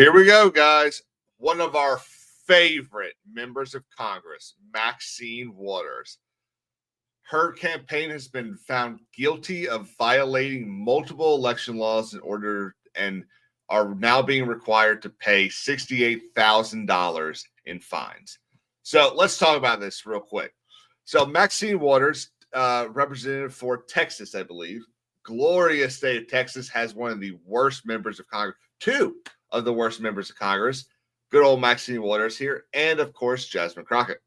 Here we go, guys. One of our favorite members of Congress, Maxine Waters. Her campaign has been found guilty of violating multiple election laws and are now being required to pay $68,000 in fines. So let's talk about this real quick. So Maxine Waters, representative for Texas, I believe, glorious state of Texas, has one of the worst members of Congress, two of the worst members of Congress, good old Maxine Waters here, and of course, Jasmine Crockett.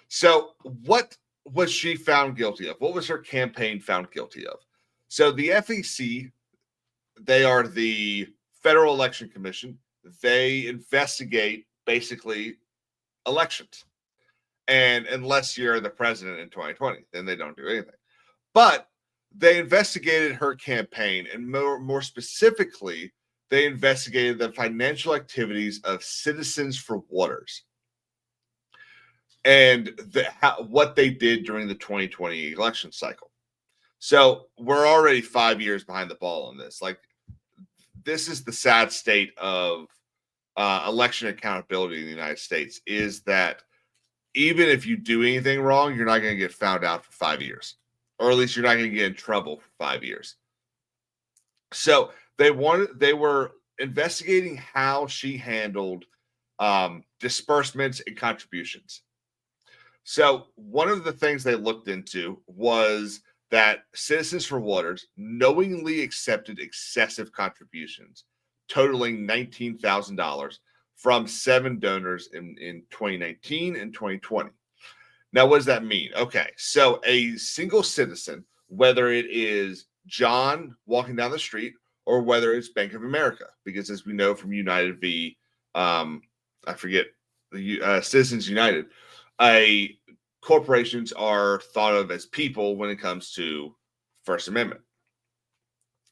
So what was she found guilty of? What was her campaign found guilty of? So the FEC, they are the Federal Election Commission. They investigate basically elections. And unless you're the president in 2020, then they don't do anything. But they investigated her campaign, and more specifically, they investigated the financial activities of Citizens for Waters and what they did during the 2020 election cycle. So we're already 5 years behind the ball on this. Like, this is the sad state of election accountability in the United States, is that even if you do anything wrong, you're not going to get found out for 5 years, or at least you're not going to get in trouble for 5 years. So they were investigating how she handled disbursements and contributions. So one of the things they looked into was that Citizens for Waters knowingly accepted excessive contributions totaling $19,000 from 7 donors in 2019 and 2020. Now, what does that mean? Okay, so a single citizen, whether it is John walking down the street or whether it's Bank of America, because as we know from United v. Citizens United, corporations are thought of as people when it comes to First Amendment.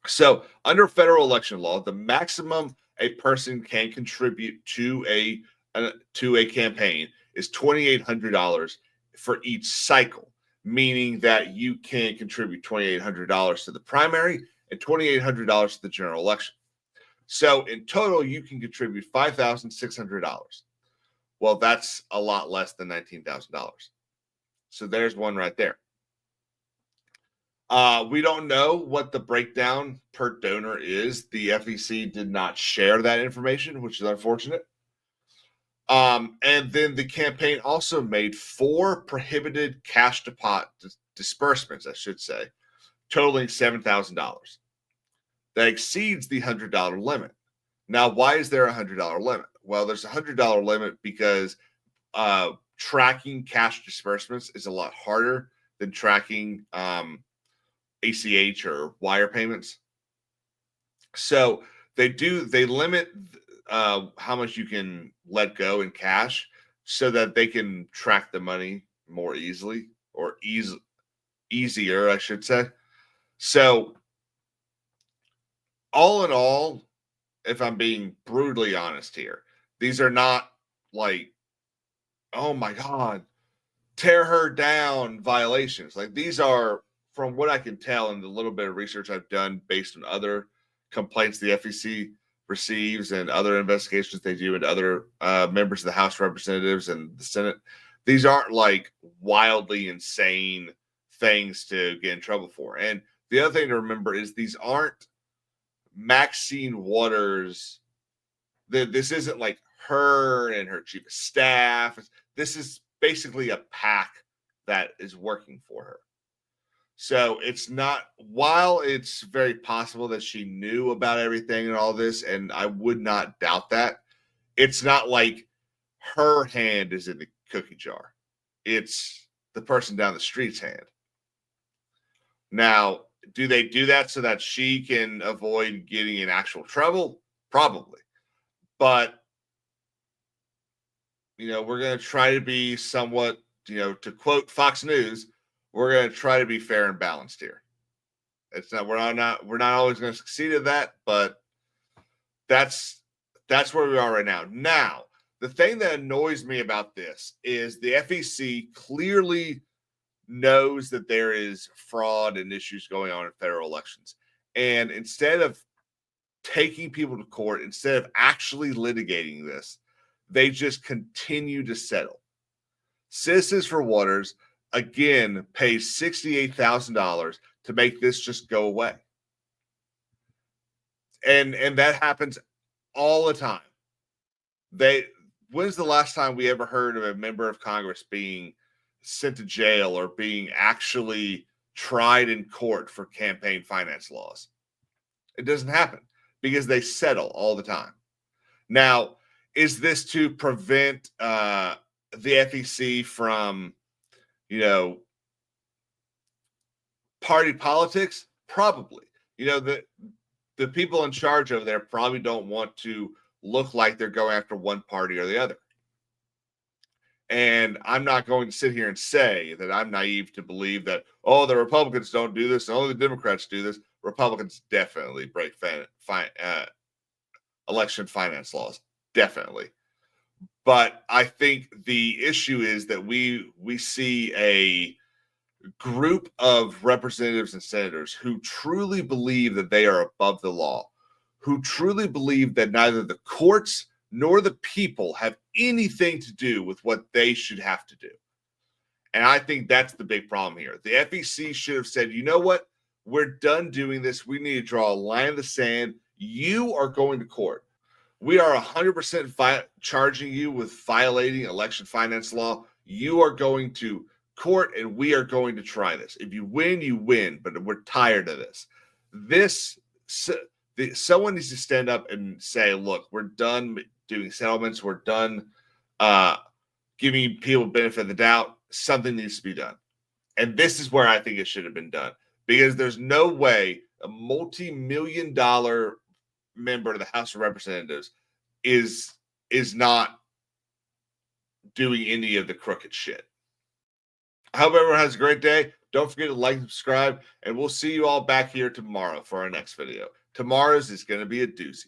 So under federal election law, the maximum a person can contribute to a campaign is $2,800 for each cycle, meaning that you can contribute $2,800 to the primary and $2,800 to the general election. So in total, you can contribute $5,600. Well, that's a lot less than $19,000. So there's one right there. We don't know what the breakdown per donor is. The FEC did not share that information, which is unfortunate. And then the campaign also made 4 prohibited cash deposit disbursements, I should say, totaling $7,000. That exceeds the $100 limit. Now, why is there a $100 limit? Well, there's a $100 limit because tracking cash disbursements is a lot harder than tracking ACH or wire payments. So they limit how much you can let go in cash so that they can track the money more easily, or easier, I should say. So all in all, if I'm being brutally honest here, these are not like, oh my God, tear her down violations. Like, these are, from what I can tell and the little bit of research I've done based on other complaints the FEC receives and other investigations they do and other members of the House of Representatives and the Senate, these aren't like wildly insane things to get in trouble for. And the other thing to remember is these aren't Maxine Waters. This isn't like her and her chief of staff. This is basically a PAC that is working for her. So it's not, while it's very possible that she knew about everything and all this, and I would not doubt that, it's not like her hand is in the cookie jar. It's the person down the street's hand. Now, do they do that so that she can avoid getting in actual trouble? Probably. But, we're going to try to be somewhat, to quote Fox News, we're going to try to be fair and balanced here. It's not, we're not always going to succeed at that, but that's where we are right now. Now, the thing that annoys me about this is the FEC clearly knows that there is fraud and issues going on in federal elections. And instead of taking people to court instead of actually litigating this. They just continue to settle. Citizens for Waters, again, pays $68,000 to make this just go away. And that happens all the time. When's the last time we ever heard of a member of Congress being sent to jail or being actually tried in court for campaign finance laws? It doesn't happen because they settle all the time. Now, is this to prevent the FEC from, party politics? Probably. The people in charge over there probably don't want to look like they're going after one party or the other. And I'm not going to sit here and say that I'm naive to believe that, the Republicans don't do this, and only the Democrats do this. Republicans definitely break election finance laws. Definitely. But I think the issue is that we see a group of representatives and senators who truly believe that they are above the law, who truly believe that neither the courts nor the people have anything to do with what they should have to do. And I think that's the big problem here. The FEC should have said, you know what? We're done doing this. We need to draw a line in the sand. You are going to court. We are 100% charging you with violating election finance law. You are going to court, and we are going to try this. If you win, you win, but we're tired of this. Someone needs to stand up and say, look, we're done doing settlements. We're done giving people benefit of the doubt. Something needs to be done. And this is where I think it should have been done, because there's no way a multi-million-dollar member of the House of Representatives is not doing any of the crooked shit. I hope everyone has a great day. Don't forget to like and subscribe, and we'll see you all back here tomorrow for our next video. Tomorrow's is going to be a doozy.